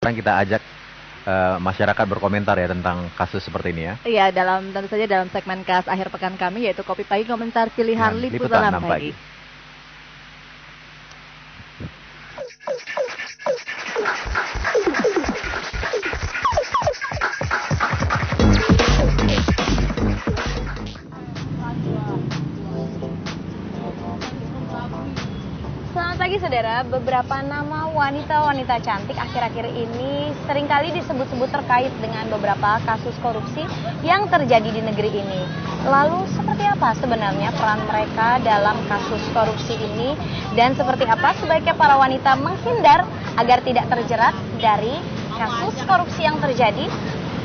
Sekarang kita ajak masyarakat berkomentar ya tentang kasus seperti ini ya. Iya, tentu saja dalam segmen khas akhir pekan kami yaitu Kopi Pagi Komentar Pilihan Liputan 6 Pagi. Selamat pagi saudara, beberapa nama wanita-wanita cantik akhir-akhir ini seringkali disebut-sebut terkait dengan beberapa kasus korupsi yang terjadi di negeri ini. Lalu seperti apa sebenarnya peran mereka dalam kasus korupsi ini dan seperti apa sebaiknya para wanita menghindar agar tidak terjerat dari kasus korupsi yang terjadi?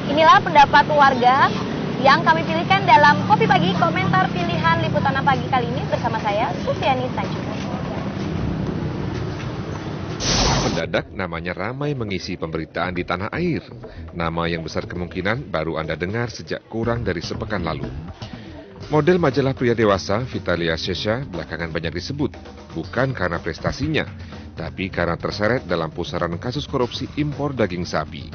Inilah pendapat warga yang kami pilihkan dalam Kopi Pagi Komentar Pilihan Liputan Pagi kali ini bersama saya, Sufiani Tanjung. Mendadak namanya ramai mengisi pemberitaan di tanah air. Nama yang besar kemungkinan baru Anda dengar sejak kurang dari sepekan lalu. Model majalah pria dewasa Vitalia Shesha belakangan banyak disebut, bukan karena prestasinya, tapi karena terseret dalam pusaran kasus korupsi impor daging sapi.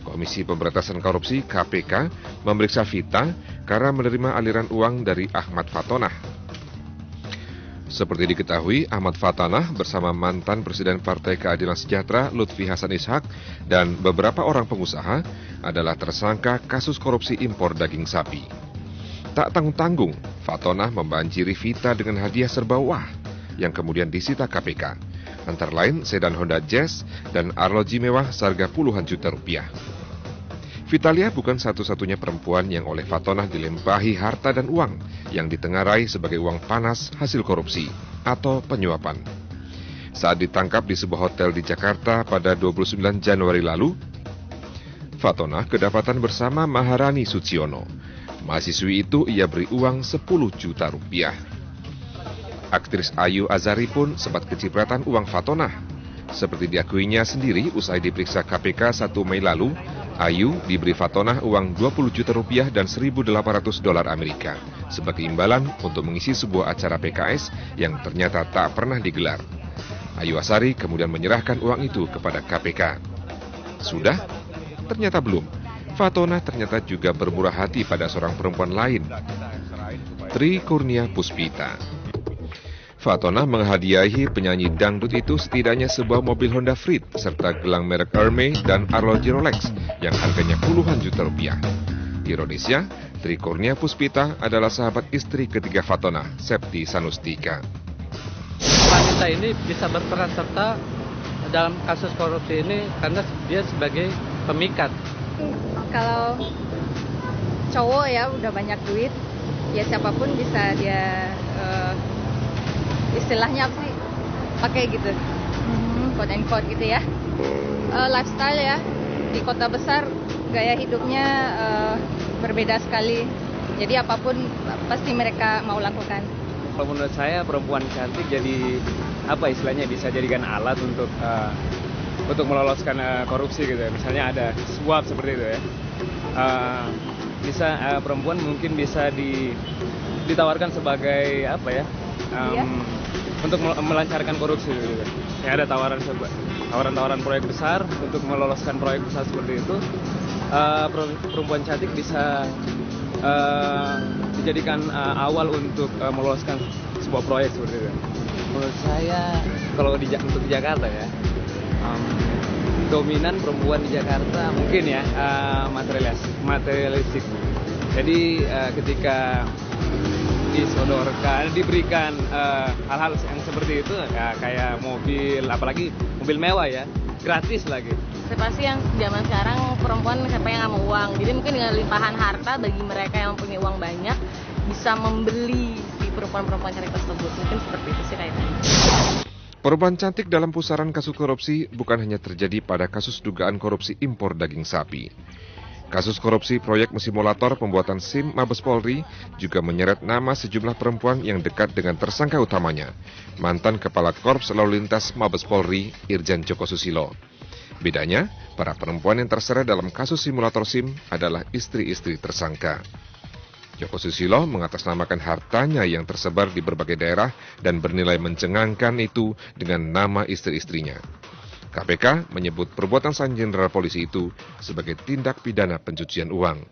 Komisi Pemberantasan Korupsi (KPK) memeriksa Vita karena menerima aliran uang dari Ahmad Fatonah. Seperti diketahui, Ahmad Fatonah bersama mantan Presiden Partai Keadilan Sejahtera Lutfi Hasan Ishak dan beberapa orang pengusaha adalah tersangka kasus korupsi impor daging sapi. Tak tanggung-tanggung, Fatonah membanjiri Vita dengan hadiah serba wah yang kemudian disita KPK, antara lain sedan Honda Jazz dan arloji mewah seharga puluhan juta rupiah. Vitalia bukan satu-satunya perempuan yang oleh Fatonah dilimpahi harta dan uang yang ditengarai sebagai uang panas hasil korupsi atau penyuapan. Saat ditangkap di sebuah hotel di Jakarta pada 29 Januari lalu, Fatonah kedapatan bersama Maharani Suciono. Mahasiswi itu ia beri uang 10 juta rupiah. Aktris Ayu Azari pun sempat kecipratan uang Fatonah. Seperti diakuinya sendiri usai diperiksa KPK 1 Mei lalu, Ayu diberi Fatonah uang 20 juta rupiah dan 1.800 dolar Amerika sebagai imbalan untuk mengisi sebuah acara PKS yang ternyata tak pernah digelar. Ayu Azari kemudian menyerahkan uang itu kepada KPK. Sudah? Ternyata belum. Fatonah ternyata juga bermurah hati pada seorang perempuan lain, Tri Kurnia Puspita. Fatonah menghadiahi penyanyi dangdut itu setidaknya sebuah mobil Honda Freed serta gelang merek Hermes dan arloji Rolex yang harganya puluhan juta rupiah. Ironisnya, Tri Kurnia Puspita adalah sahabat istri ketiga Fatonah, Septi Sanustika. Wanita ini bisa berperan serta dalam kasus korupsi ini karena dia sebagai pemikat. Kalau cowok ya udah banyak duit, ya siapapun bisa dia istilahnya apa sih pakai gitu, quote and quote gitu ya. Lifestyle ya di kota besar gaya hidupnya berbeda sekali, jadi apapun pasti mereka mau lakukan. Kalau menurut saya perempuan cantik jadi apa istilahnya bisa jadikan alat untuk meloloskan korupsi gitu ya. Misalnya ada suap seperti itu ya. Perempuan mungkin bisa ditawarkan sebagai apa ya? Untuk melancarkan korupsi gitu. Ya ada tawaran proyek besar untuk meloloskan proyek besar seperti itu. Perempuan cantik bisa dijadikan awal untuk meloloskan sebuah proyek seperti itu. Menurut saya kalau untuk di Jakarta ya, dominan perempuan di Jakarta mungkin ya materialistik. Jadi ketika diberikan hal-hal yang seperti itu ya, kayak mobil, apalagi mobil mewah ya, gratis lagi. Pasti yang zaman sekarang perempuan siapa yang nggak mau uang, jadi mungkin dengan limpahan harta bagi mereka yang punya uang banyak bisa membeli si perempuan-perempuan cantik tersebut. Mungkin seperti itu sih kayaknya. Perempuan cantik dalam pusaran kasus korupsi bukan hanya terjadi pada kasus dugaan korupsi impor daging sapi. Kasus korupsi proyek simulator pembuatan SIM Mabes Polri juga menyeret nama sejumlah perempuan yang dekat dengan tersangka utamanya, mantan Kepala Korps Lalu Lintas Mabes Polri, Irjen Joko Susilo. Bedanya, para perempuan yang terseret dalam kasus simulator SIM adalah istri-istri tersangka. Joko Susilo mengatasnamakan hartanya yang tersebar di berbagai daerah dan bernilai mencengangkan itu dengan nama istri-istrinya. KPK menyebut perbuatan sang jenderal polisi itu sebagai tindak pidana pencucian uang.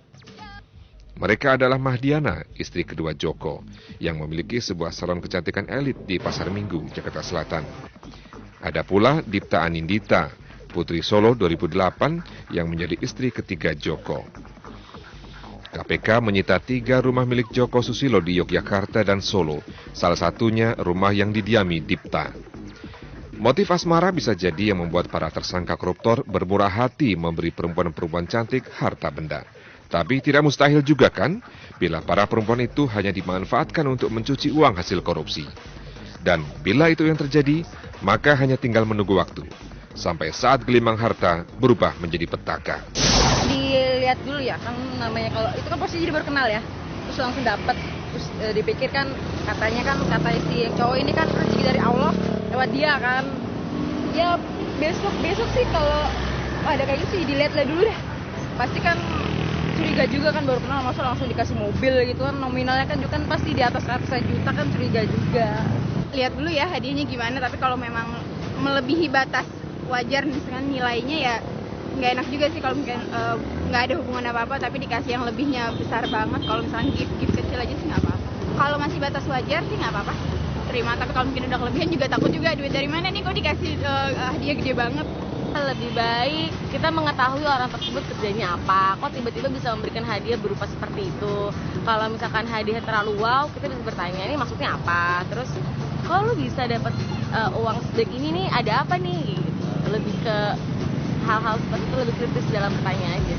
Mereka adalah Mahdiana, istri kedua Joko, yang memiliki sebuah salon kecantikan elit di Pasar Minggu, Jakarta Selatan. Ada pula Dipta Anindita, putri Solo 2008, yang menjadi istri ketiga Joko. KPK menyita 3 rumah milik Joko Susilo di Yogyakarta dan Solo, salah satunya rumah yang didiami Dipta. Motif asmara bisa jadi yang membuat para tersangka koruptor bermurah hati memberi perempuan-perempuan cantik harta benda. Tapi tidak mustahil juga kan, bila para perempuan itu hanya dimanfaatkan untuk mencuci uang hasil korupsi. Dan bila itu yang terjadi, maka hanya tinggal menunggu waktu, sampai saat gelimang harta berubah menjadi petaka. Dilihat dulu ya, kan namanya kalau itu kan pasti jadi baru kenal ya, terus langsung dapat, terus dipikir kan katanya kata si cowok ini kan rezeki dari Allah lewat dia kan. Ya besok sih kalau ada kayak gitu sih dilihat-lihat dulu deh, pasti kan curiga juga kan, baru kenal masa langsung dikasih mobil gitu kan, nominalnya kan juga kan pasti di atas ratusan juta kan, curiga juga. Lihat dulu ya hadiahnya gimana, tapi kalau memang melebihi batas wajar misalkan nilainya ya nggak enak juga sih kalau mungkin nggak ada hubungan apa-apa tapi dikasih yang lebihnya besar banget. Kalau misalnya gift kecil aja sih nggak apa-apa. Kalau masih batas wajar sih nggak apa-apa, terima. Tapi kalau mungkin udah kelebihan juga takut juga, duit dari mana nih kok dikasih hadiah gede banget. Lebih baik kita mengetahui orang tersebut kerjanya apa, kok tiba-tiba bisa memberikan hadiah berupa seperti itu. Kalau misalkan hadiah terlalu wow, kita bisa bertanya ini maksudnya apa, terus kok lu bisa dapat uang sebanyak ini nih, ada apa nih gitu. Lebih ke hal-hal seperti itu, lebih kritis dalam bertanya aja.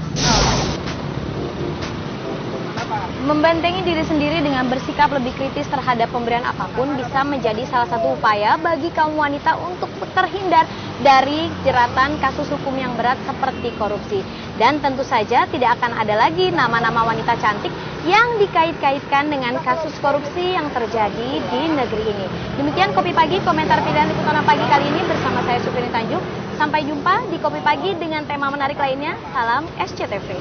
Membentengi diri sendiri dengan bersikap lebih kritis terhadap pemberian apapun bisa menjadi salah satu upaya bagi kaum wanita untuk terhindar dari jeratan kasus hukum yang berat seperti korupsi. Dan tentu saja tidak akan ada lagi nama-nama wanita cantik yang dikait-kaitkan dengan kasus korupsi yang terjadi di negeri ini. Demikian Kopi Pagi, komentar pilihan Liputan Pagi kali ini bersama saya Supini Tanjung. Sampai jumpa di Kopi Pagi dengan tema menarik lainnya. Salam SCTV.